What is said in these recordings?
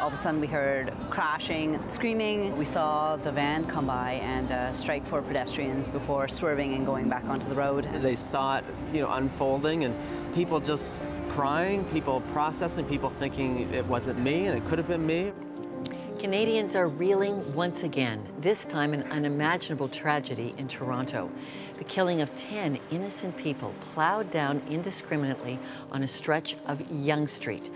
All of a sudden we heard crashing, screaming. We saw the van come by and strike four pedestrians before swerving and going back onto the road. They saw it, unfolding, and people just crying, people processing, people thinking it wasn't me and it could have been me. Canadians are reeling once again, this time an unimaginable tragedy in Toronto. The killing of 10 innocent people plowed down indiscriminately on a stretch of Yonge Street.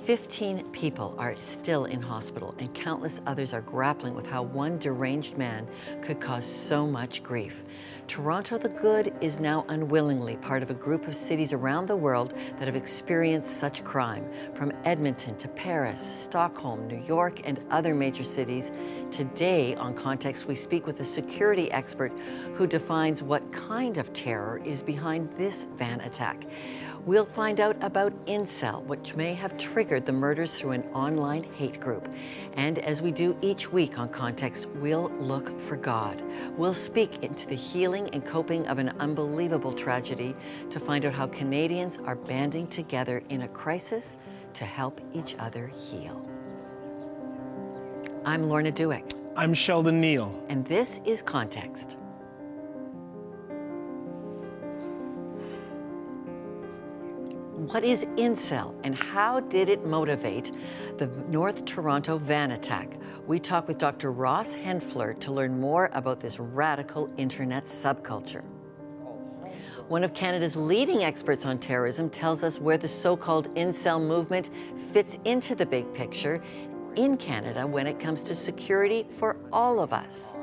15 people are still in hospital, and countless others are grappling with how one deranged man could cause so much grief. Toronto the Good is now unwillingly part of a group of cities around the world that have experienced such crime. From Edmonton to Paris, Stockholm, New York, and other major cities. Today, on Context, we speak with a security expert who defines what kind of terror is behind this van attack. We'll find out about Incel, which may have triggered the murders through an online hate group. And as we do each week on Context, we'll look for God. We'll speak into the healing and coping of an unbelievable tragedy to find out how Canadians are banding together in a crisis to help each other heal. I'm Lorna Dueck. I'm Sheldon Neal. And this is Context. What is Incel and how did it motivate the North Toronto van attack? We talk with Dr. Ross Henfler to learn more about this radical internet subculture. One of Canada's leading experts on terrorism tells us where the so-called Incel movement fits into the big picture in Canada when it comes to security for all of us.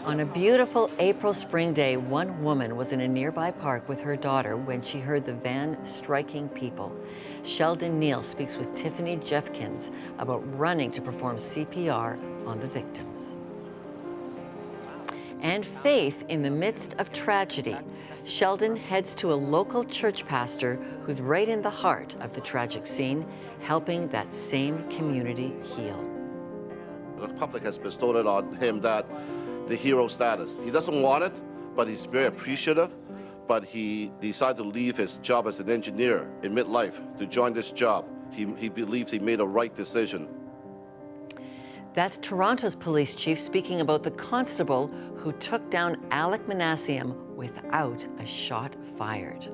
On a beautiful April spring day, one woman was in a nearby park with her daughter when she heard the van striking people. Sheldon Neal speaks with Tiffany Jeffkins about running to perform CPR on the victims. And faith in the midst of tragedy. Sheldon heads to a local church pastor who's right in the heart of the tragic scene, helping that same community heal. The public has bestowed it on him that the hero status. He doesn't want it, but he's very appreciative. But he decided to leave his job as an engineer in midlife to join this job. He believes he made a right decision. That's Toronto's police chief speaking about the constable who took down Alec Manassium without a shot fired.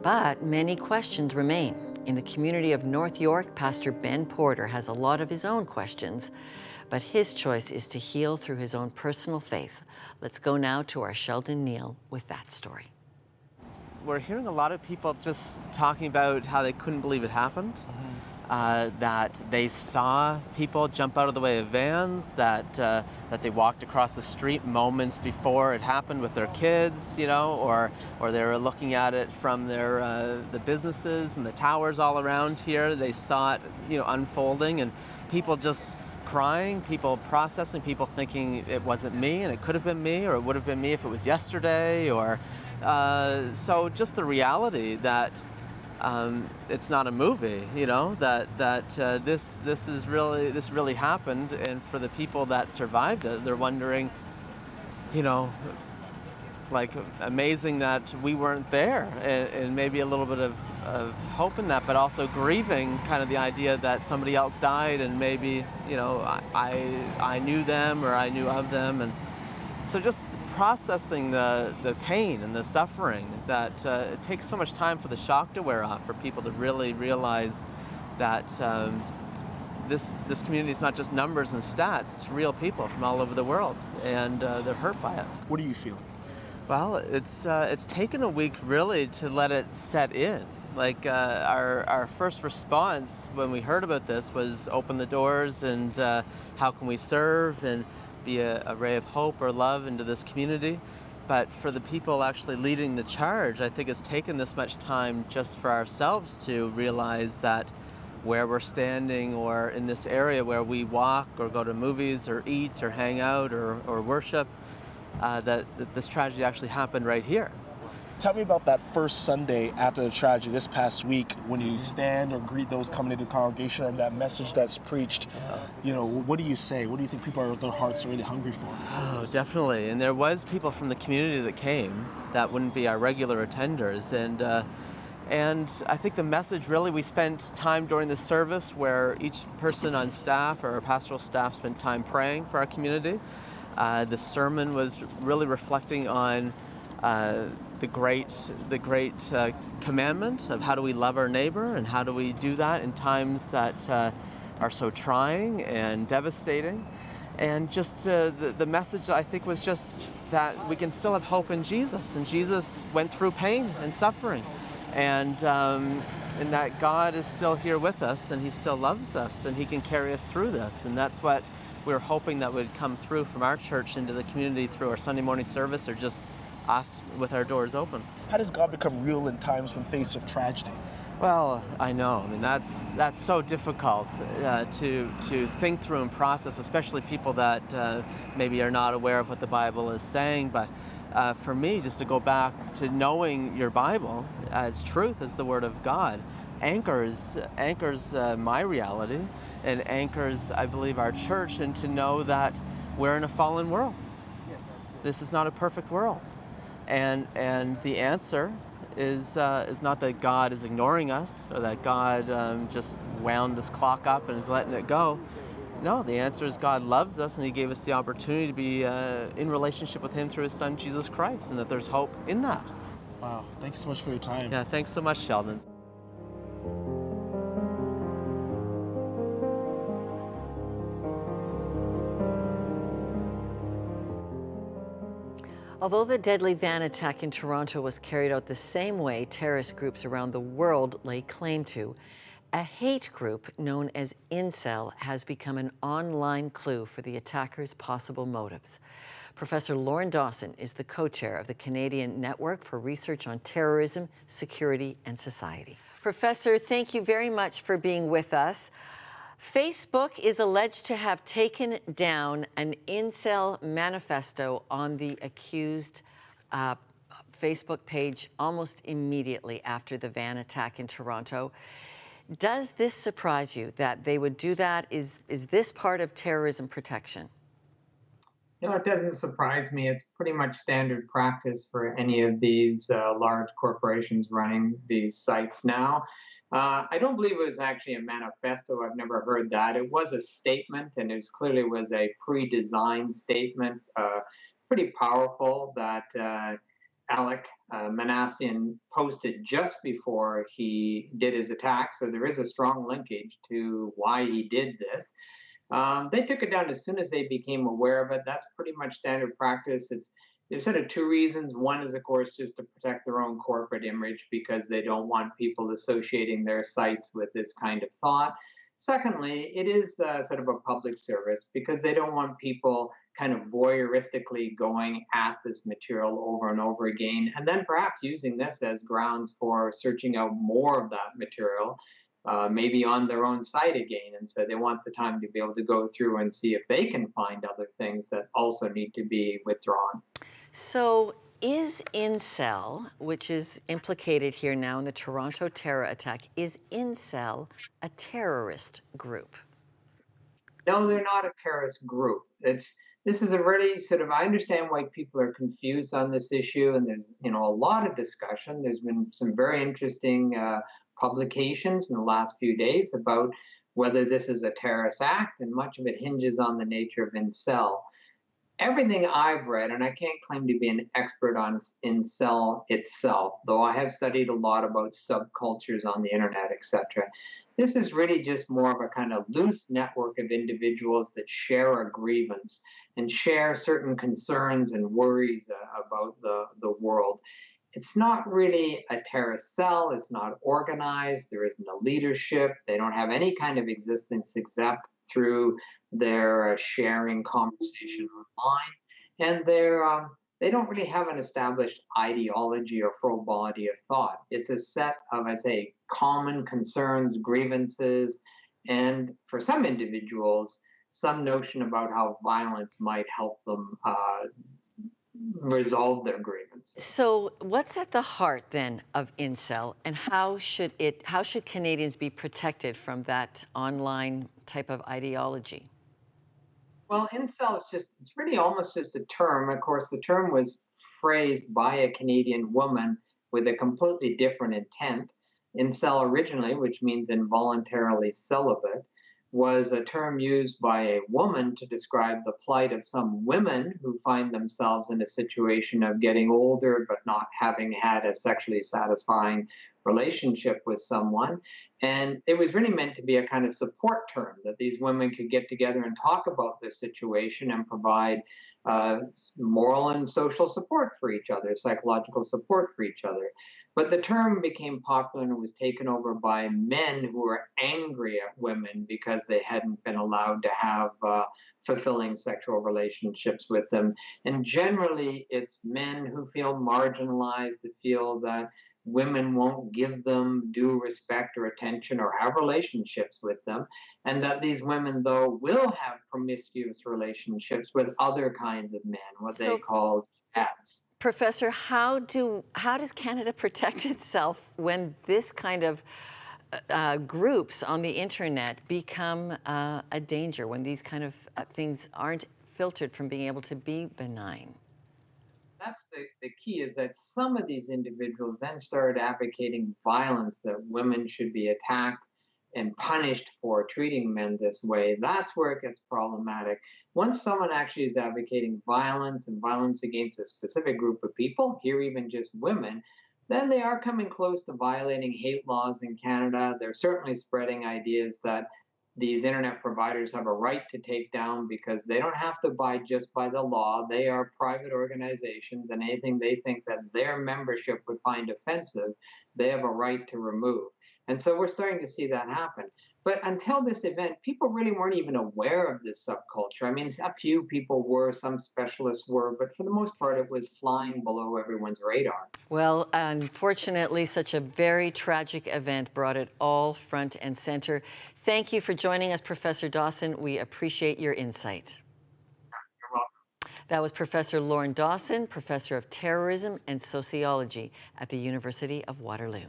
But many questions remain. In the community of North York, Pastor Ben Porter has a lot of his own questions, but his choice is to heal through his own personal faith. Let's go now to our Sheldon Neal with that story. We're hearing a lot of people just talking about how they couldn't believe it happened, that they saw people jump out of the way of vans, that they walked across the street moments before it happened with their kids, or they were looking at it from the businesses and the towers all around here. They saw it, unfolding, and people just crying, people processing, people thinking it wasn't me and it could have been me, or it would have been me if it was yesterday, or so just the reality that it's not a movie, that this really happened, and for the people that survived it, they're wondering, like, amazing that we weren't there, and maybe a little bit of hope in that, but also grieving kind of the idea that somebody else died, and maybe, I knew them or I knew of them, and so just processing the pain and the suffering that it takes so much time for the shock to wear off, for people to really realize that this community is not just numbers and stats, it's real people from all over the world, and they're hurt by it. What are you feeling? Well, it's taken a week really to let it set in. Like our first response when we heard about this was open the doors and how can we serve and be a ray of hope or love into this community. But for the people actually leading the charge, I think it's taken this much time just for ourselves to realize that where we're standing or in this area where we walk or go to movies or eat or hang out or worship, that this tragedy actually happened right here. Tell me about that first Sunday after the tragedy this past week, when you stand or greet those coming into the congregation, or that message that's preached. What do you say? What do you think their hearts are really hungry for? Oh, definitely. And there was people from the community that came that wouldn't be our regular attenders, and And I think the message really, we spent time during the service where each person on staff or our pastoral staff spent time praying for our community. The sermon was really reflecting on the great commandment of how do we love our neighbor and how do we do that in times that are so trying and devastating. And just the message, I think, was just that we can still have hope in Jesus, and Jesus went through pain and suffering, and that God is still here with us, and He still loves us, and He can carry us through this. And that's what we're hoping that would come through from our church into the community through our Sunday morning service, or just us with our doors open. How does God become real in times when faced with tragedy? Well, I know. I mean, that's so difficult to think through and process, especially people that maybe are not aware of what the Bible is saying. But for me, just to go back to knowing your Bible as truth, as the Word of God, anchors my reality and anchors, I believe, our church, and to know that we're in a fallen world. This is not a perfect world, and the answer is not that God is ignoring us or that God just wound this clock up and is letting it go. No, the answer is God loves us, and He gave us the opportunity to be in relationship with Him through His Son, Jesus Christ, and that there's hope in that. Wow, thanks so much for your time. Yeah, thanks so much, Sheldon. Although the deadly van attack in Toronto was carried out the same way terrorist groups around the world lay claim to, a hate group known as Incel has become an online clue for the attackers' possible motives. Professor Lauren Dawson is the co-chair of the Canadian Network for Research on Terrorism, Security and Society. Professor, thank you very much for being with us. Facebook is alleged to have taken down an incel manifesto on the accused Facebook page almost immediately after the van attack in Toronto. Does this surprise you that they would do that? Is this part of terrorism protection? No, it doesn't surprise me. It's pretty much standard practice for any of these large corporations running these sites now. I don't believe it was actually a manifesto. I've never heard that. It was a statement, and it clearly was a pre-designed statement, pretty powerful, that Alec Manassian posted just before he did his attack. So there is a strong linkage to why he did this. They took it down as soon as they became aware of it. That's pretty much standard practice. There's sort of two reasons. One is, of course, just to protect their own corporate image because they don't want people associating their sites with this kind of thought. Secondly, it is sort of a public service because they don't want people kind of voyeuristically going at this material over and over again, and then perhaps using this as grounds for searching out more of that material, maybe on their own site again. And so they want the time to be able to go through and see if they can find other things that also need to be withdrawn. So is Incel, which is implicated here now in the Toronto terror attack, is Incel a terrorist group? No, they're not a terrorist group. This is a really sort of, I understand why people are confused on this issue, and there's a lot of discussion. There's been some very interesting publications in the last few days about whether this is a terrorist act, and much of it hinges on the nature of Incel. Everything I've read, and I can't claim to be an expert on Incel itself, though I have studied a lot about subcultures on the internet, etc. This is really just more of a kind of loose network of individuals that share a grievance and share certain concerns and worries about the world. It's not really a terrorist cell. It's not organized. There isn't a leadership. They don't have any kind of existence except through their sharing conversation online. And they don't really have an established ideology or full body of thought. It's a set of, I say, common concerns, grievances, and for some individuals, some notion about how violence might help them resolve their grievances. So what's at the heart then of Incel, and how should Canadians be protected from that online type of ideology? Well, incel it's really almost just a term. Of course, the term was phrased by a Canadian woman with a completely different intent. Incel originally, which means involuntarily celibate, was a term used by a woman to describe the plight of some women who find themselves in a situation of getting older but not having had a sexually satisfying relationship with someone. And it was really meant to be a kind of support term that these women could get together and talk about their situation and provide moral and social support for each other, psychological support for each other. But the term became popular and was taken over by men who were angry at women because they hadn't been allowed to have fulfilling sexual relationships with them. And generally, it's men who feel marginalized, that feel that women won't give them due respect or attention or have relationships with them, and that these women, though, will have promiscuous relationships with other kinds of men, what they call chads. Professor, how does Canada protect itself when this kind of groups on the internet become a danger, when these kind of things aren't filtered from being able to be benign? That's the key, is that some of these individuals then started advocating violence, that women should be attacked and punished for treating men this way. That's where it gets problematic. Once someone actually is advocating violence and violence against a specific group of people, here even just women, then they are coming close to violating hate laws in Canada. They're certainly spreading ideas that these internet providers have a right to take down because they don't have to abide just by the law. They are private organizations, and anything they think that their membership would find offensive, they have a right to remove. And so we're starting to see that happen. But until this event, people really weren't even aware of this subculture. I mean, a few people were, some specialists were, but for the most part, it was flying below everyone's radar. Well, unfortunately, such a very tragic event brought it all front and center. Thank you for joining us, Professor Dawson. We appreciate your insight. You're welcome. That was Professor Lorne Dawson, Professor of Terrorism and Sociology at the University of Waterloo.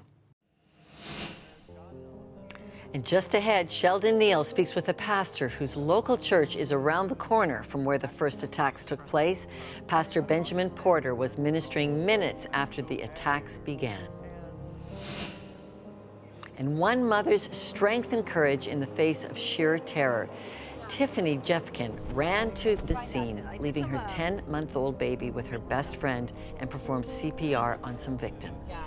And just ahead, Sheldon Neal speaks with a pastor whose local church is around the corner from where the first attacks took place. Pastor Benjamin Porter was ministering minutes after the attacks began. And one mother's strength and courage in the face of sheer terror. Tiffany Jeffkin ran to the scene, leaving her 10-month-old baby with her best friend, and performed CPR on some victims.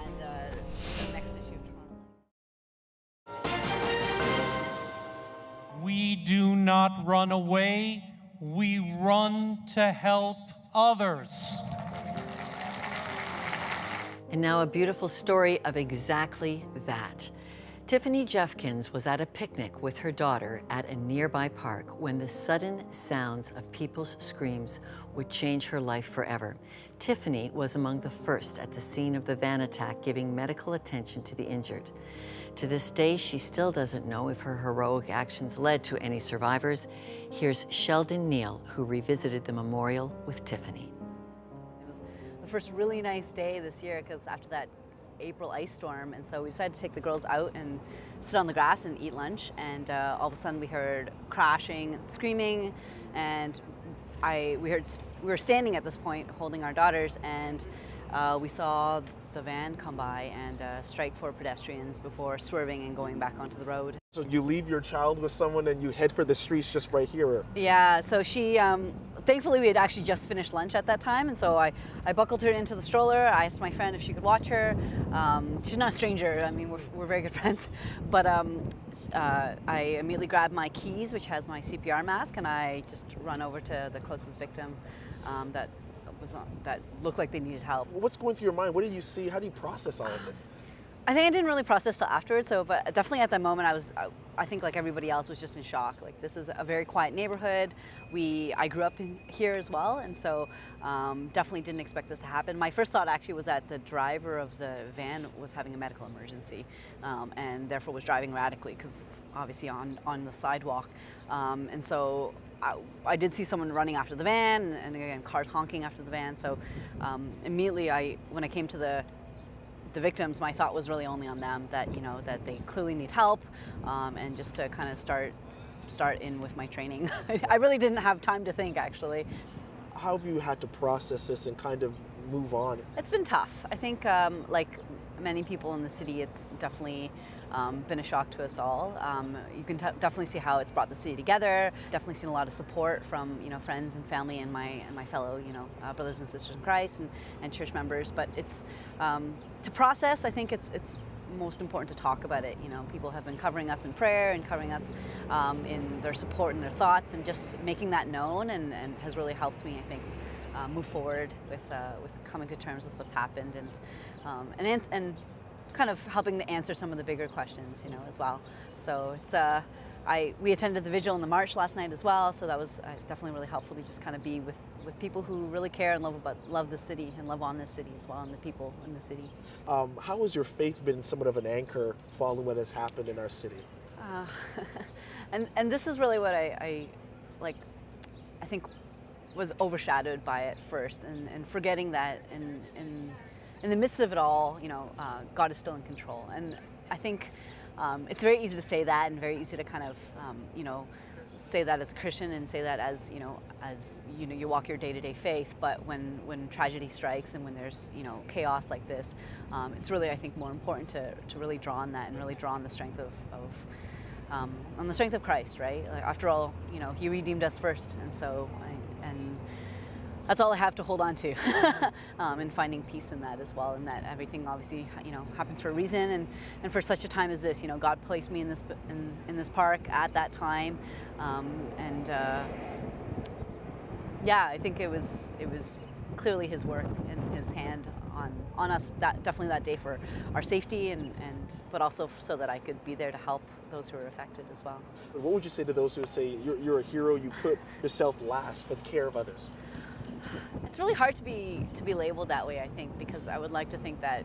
We do not run away, we run to help others. And now a beautiful story of exactly that. Tiffany Jeffkins was at a picnic with her daughter at a nearby park when the sudden sounds of people's screams would change her life forever. Tiffany was among the first at the scene of the van attack, giving medical attention to the injured. To this day, she still doesn't know if her heroic actions led to any survivors. Here's Sheldon Neal, who revisited the memorial with Tiffany. It was the first really nice day this year because after that April ice storm, and so we decided to take the girls out and sit on the grass and eat lunch, and all of a sudden we heard crashing and screaming, and we were standing at this point holding our daughters, and we saw the van come by and strike 4 pedestrians before swerving and going back onto the road. So you leave your child with someone and you head for the streets just right here. Yeah, so she, thankfully we had actually just finished lunch at that time, and so I buckled her into the stroller. I asked my friend if she could watch her. She's not a stranger, I mean, we're very good friends, but I immediately grabbed my keys, which has my CPR mask, and I just run over to the closest victim that looked like they needed help. What's going through your mind? What did you see? How do you process all of this? I think I didn't really process till afterwards. But definitely at that moment, I think like everybody else was just in shock. Like, this is a very quiet neighborhood. I grew up here as well, and so definitely didn't expect this to happen. My first thought actually was that the driver of the van was having a medical emergency, and therefore was driving erratically because obviously on the sidewalk, and so. I did see someone running after the van, and again, cars honking after the van. So immediately, when I came to the victims, my thought was really only on them, that that they clearly need help, and just to kind of start in with my training. I really didn't have time to think, actually. How have you had to process this and kind of move on? It's been tough. I think many people in the city, it's definitely been a shock to us all. You can definitely see how it's brought the city together. Definitely seen a lot of support from friends and family and my fellow brothers and sisters in Christ and church members. But it's to process. I think it's most important to talk about it. People have been covering us in prayer and covering us in their support and their thoughts, and just making that known and has really helped me, I think, move forward with coming to terms with what's happened and kind of helping to answer some of the bigger questions, as well. So it's we attended the vigil and the march last night as well, so that was definitely really helpful to just kind of be with people who really care and love the city and love on this city as well, and the people in the city. How has your faith been somewhat of an anchor following what has happened in our city? And this is really what I think was overshadowed by it first, and forgetting that in the midst of it all, God is still in control. And I think it's very easy to say that, and very easy to kind of say that as a Christian, and say that as you walk your day-to-day faith. But when tragedy strikes and when there's chaos like this, it's really, I think, more important to really draw on that, and really draw on the strength on the strength of Christ, right? Like, after all, He redeemed us first, and so that's all I have to hold on to, and finding peace in that as well, and that everything obviously happens for a reason, and for such a time as this. God placed me in this park at that time, and I think it was clearly His work and His hand on us definitely that day for our safety, and but also so that I could be there to help those who are affected as well. What would you say to those who say you're a hero, you put yourself last for the care of others? It's really hard to be labeled that way, I think, because I would like to think that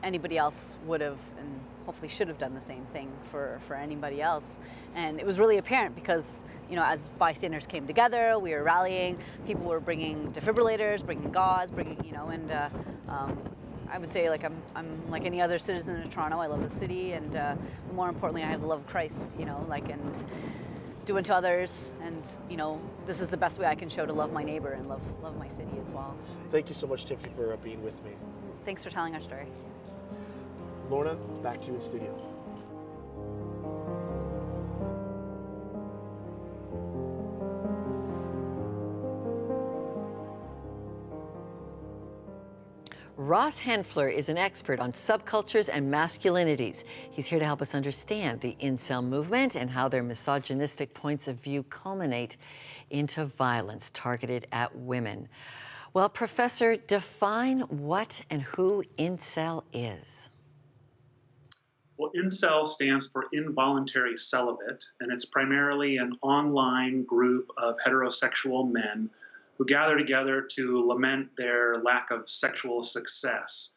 anybody else would have and hopefully should have done the same thing for anybody else. And it was really apparent because as bystanders came together, we were rallying. People were bringing defibrillators, bringing gauze, and I would say, like, I'm like any other citizen of Toronto. I love the city, and more importantly, I have the love of Christ. And do unto others, and this is the best way I can show to love my neighbor and love my city as well. Thank you so much, Tiffany, for being with me. Thanks for telling our story. Lorna, back to you in studio. Ross Henfler is an expert on subcultures and masculinities. He's here to help us understand the incel movement and how their misogynistic points of view culminate into violence targeted at women. Well, Professor, define what and who incel is. Well, incel stands for involuntary celibate, and it's primarily an online group of heterosexual men who gather together to lament their lack of sexual success.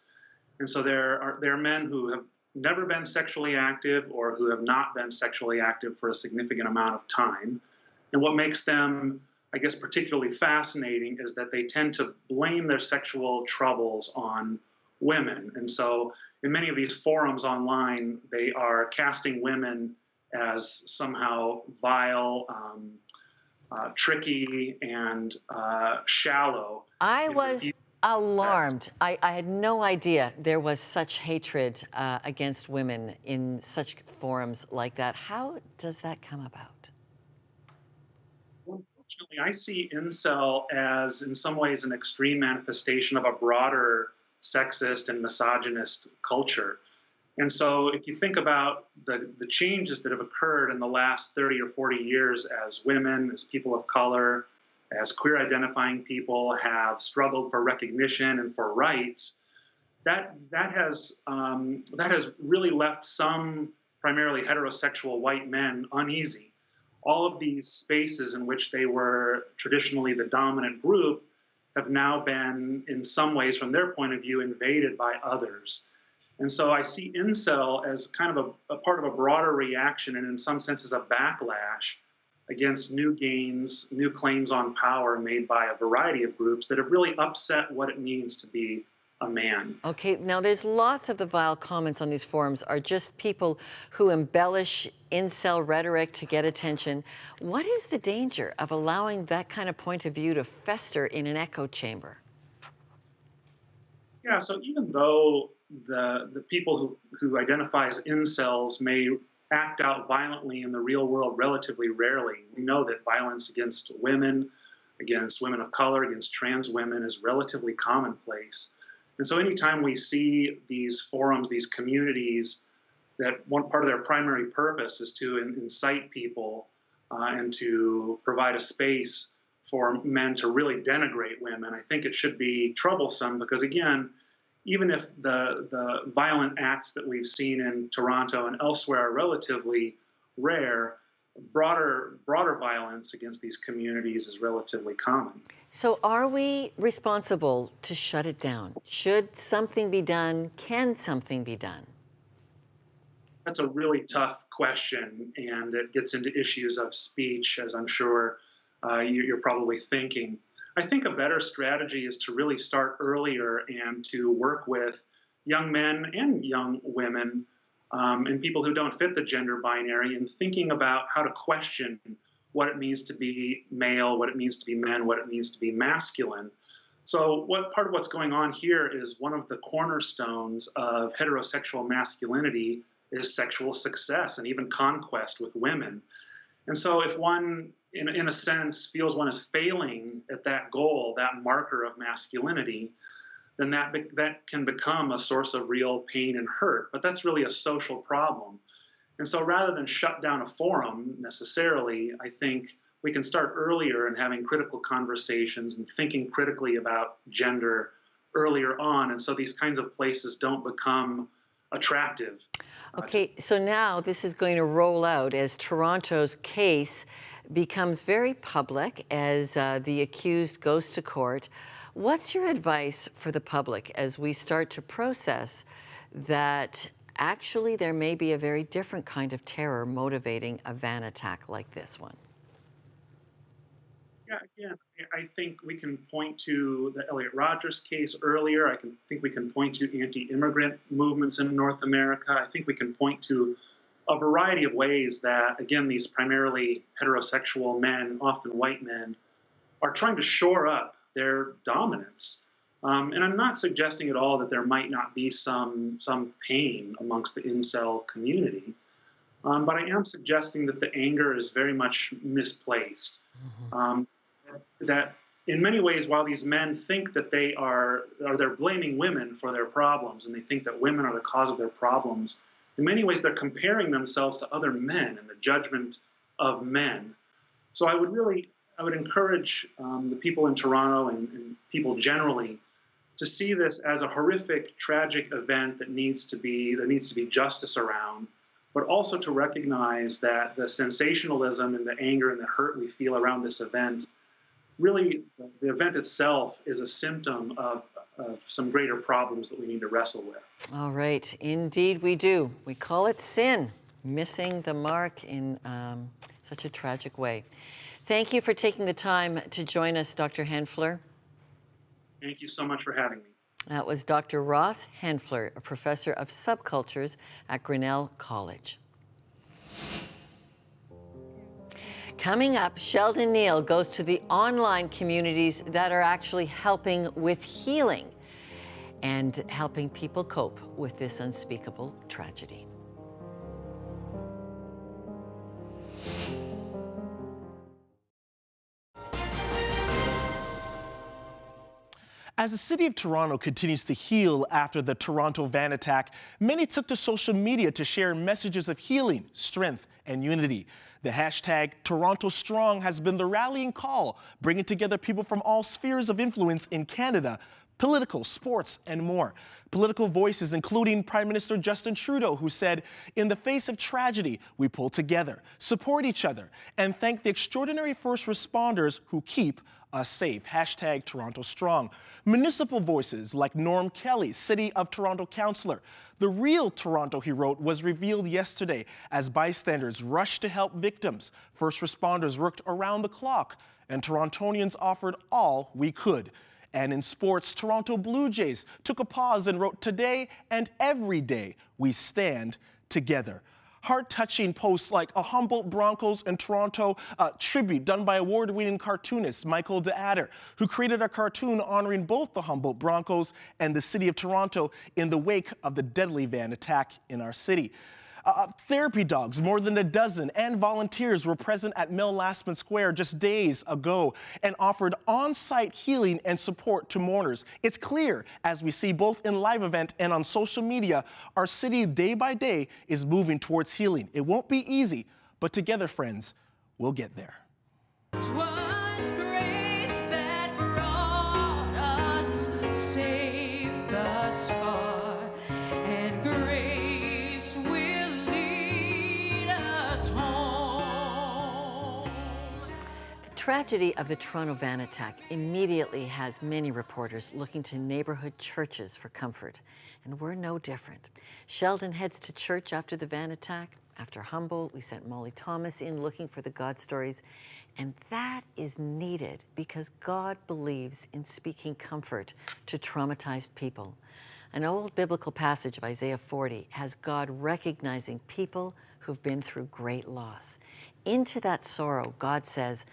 And so there are men who have never been sexually active or who have not been sexually active for a significant amount of time. And what makes them, I guess, particularly fascinating is that they tend to blame their sexual troubles on women. And so in many of these forums online, they are casting women as somehow vile, tricky, and shallow. I was alarmed. I had no idea there was such hatred against women in such forums like that. How does that come about? Unfortunately, I see incel as, in some ways, an extreme manifestation of a broader sexist and misogynist culture. And so if you think about the changes that have occurred in the last 30 or 40 years as women, as people of color, as queer identifying people have struggled for recognition and for rights, that has really left some primarily heterosexual white men uneasy. All of these spaces in which they were traditionally the dominant group have now been, in some ways, from their point of view, invaded by others. And so I see incel as kind of a part of a broader reaction, and in some senses a backlash against new gains, new claims on power made by a variety of groups that have really upset what it means to be a man. Okay, now there's lots of the vile comments on these forums are just people who embellish incel rhetoric to get attention. What is the danger of allowing that kind of point of view to fester in an echo chamber? Yeah, so even though the people who identify as incels may act out violently in the real world relatively rarely. We know that violence against women of color, against trans women is relatively commonplace. And so anytime we see these forums, these communities, that one part of their primary purpose is to incite people and to provide a space for men to really denigrate women, I think it should be troublesome because, again, even if the violent acts that we've seen in Toronto and elsewhere are relatively rare, broader violence against these communities is relatively common. So are we responsible to shut it down? Should something be done? Can something be done? That's a really tough question, and it gets into issues of speech, as I'm sure you're probably thinking. I think a better strategy is to really start earlier and to work with young men and young women and people who don't fit the gender binary in thinking about how to question what it means to be male, what it means to be men, what it means to be masculine. So part of what's going on here is one of the cornerstones of heterosexual masculinity is sexual success and even conquest with women. And so if one, in a sense, feels one is failing at that goal, that marker of masculinity, then that can become a source of real pain and hurt. But that's really a social problem. And so rather than shut down a forum necessarily, I think we can start earlier in having critical conversations and thinking critically about gender earlier on. And so these kinds of places don't become attractive. Okay, so now this is going to roll out as Toronto's case becomes very public, as the accused goes to court. What's your advice for the public as we start to process that actually there may be a very different kind of terror motivating a van attack like this one? Yeah, again, I think we can point to the Elliot Rogers case earlier. I think we can point to anti-immigrant movements in North America. I think we can point to a variety of ways that, again, these primarily heterosexual men, often white men, are trying to shore up their dominance. And I'm not suggesting at all that there might not be some pain amongst the incel community, but I am suggesting that the anger is very much misplaced. That in many ways, while these men think that they're blaming women for their problems, and they think that women are the cause of their problems, in many ways they're comparing themselves to other men and the judgment of men. So I would encourage the people in Toronto and people generally to see this as a horrific, tragic event that needs to be justice around, but also to recognize that the sensationalism and the anger and the hurt we feel around this event, really the event itself is a symptom of some greater problems that we need to wrestle with. All right, indeed we do. We call it sin, missing the mark in such a tragic way. Thank you for taking the time to join us, Dr. Henfler. Thank you so much for having me. That was Dr. Ross Henfler, a professor of subcultures at Grinnell College. Coming up, Sheldon Neal goes to the online communities that are actually helping with healing and helping people cope with this unspeakable tragedy. As the city of Toronto continues to heal after the Toronto van attack, many took to social media to share messages of healing, strength, and unity. The hashtag #TorontoStrong has been the rallying call, bringing together people from all spheres of influence in Canada, political, sports, and more. Political voices, including Prime Minister Justin Trudeau, who said, "In the face of tragedy, we pull together, support each other, and thank the extraordinary first responders who keep us safe." Hashtag #TorontoStrong. Municipal voices like Norm Kelly, City of Toronto councillor. The real Toronto, he wrote, was revealed yesterday as bystanders rushed to help victims. First responders worked around the clock, and Torontonians offered all we could. And in sports, Toronto Blue Jays took a pause and wrote, "Today and every day, we stand together." Heart-touching posts like a Humboldt Broncos and Toronto tribute done by award-winning cartoonist Michael DeAdder, who created a cartoon honoring both the Humboldt Broncos and the city of Toronto in the wake of the deadly van attack in our city. Therapy dogs, more than a dozen, and volunteers were present at Mill Lastman Square just days ago and offered on-site healing and support to mourners. It's clear, as we see both in live event and on social media, our city day by day is moving towards healing. It won't be easy, but together, friends, we'll get there. The tragedy of the Toronto van attack immediately has many reporters looking to neighborhood churches for comfort, and we're no different. Sheldon heads to church after the van attack. After Humboldt, we sent Molly Thomas in looking for the God stories, and that is needed because God believes in speaking comfort to traumatized people. An old biblical passage of Isaiah 40 has God recognizing people who've been through great loss. Into that sorrow, God says,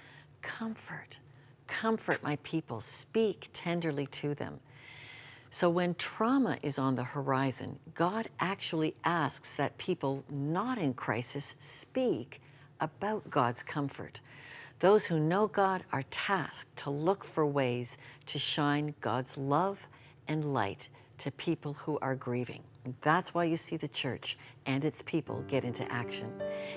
comfort, comfort my people, speak tenderly to them. So when trauma is on the horizon, God actually asks that people not in crisis speak about God's comfort. Those who know God are tasked to look for ways to shine God's love and light to people who are grieving. And that's why you see the church and its people get into action.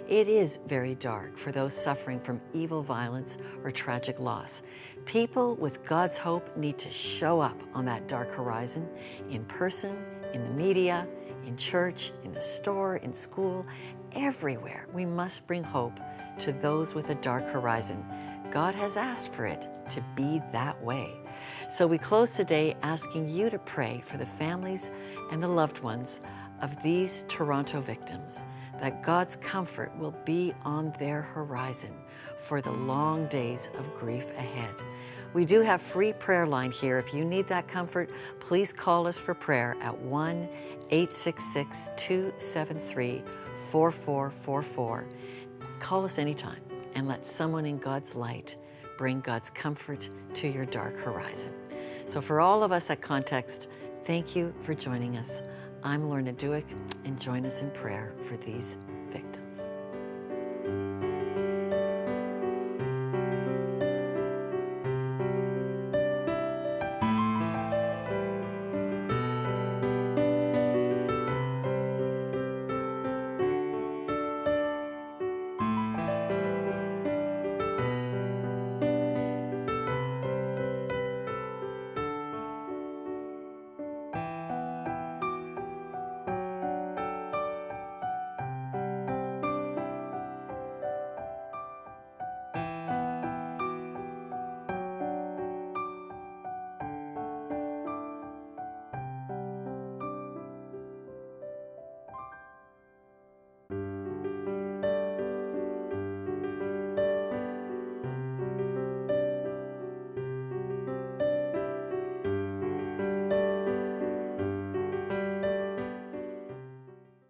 It is very dark for those suffering from evil violence or tragic loss. People with God's hope need to show up on that dark horizon, in person, in the media, in church, in the store, in school, everywhere. We must bring hope to those with a dark horizon. God has asked for it to be that way. So we close today asking you to pray for the families and the loved ones of these Toronto victims, that God's comfort will be on their horizon for the long days of grief ahead. We do have free prayer line here. If you need that comfort, please call us for prayer at 1-866-273-4444. Call us anytime and let someone in God's light bring God's comfort to your dark horizon. So for all of us at Context, thank you for joining us. I'm Lorna Duick, and join us in prayer for these victims.